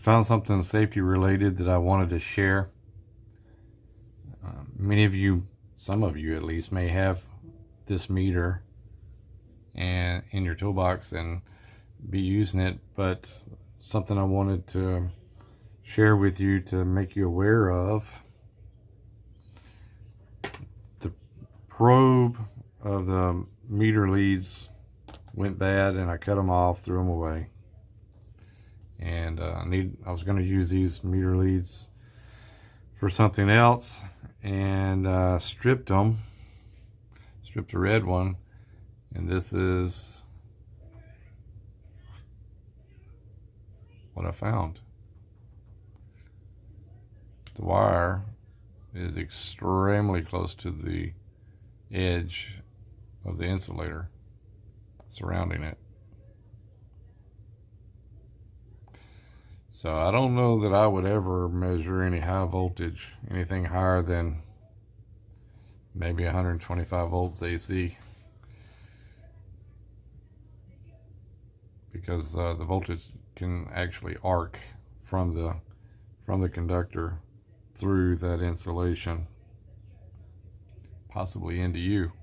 found something safety related that I wanted to share. Many of you, some of you at least, may have this meter and in your toolbox and be using it, but something I wanted to share with you to make you aware of. The probe of the meter leads went bad and I cut them off, threw them away. And I was going to use these meter leads for something else, and stripped the red one, and this is what I found. The wire is extremely close to the edge of the insulator surrounding it. So I don't know that I would ever measure any high voltage, anything higher than maybe 125 volts AC, because the voltage can actually arc from the conductor through that insulation, possibly into you.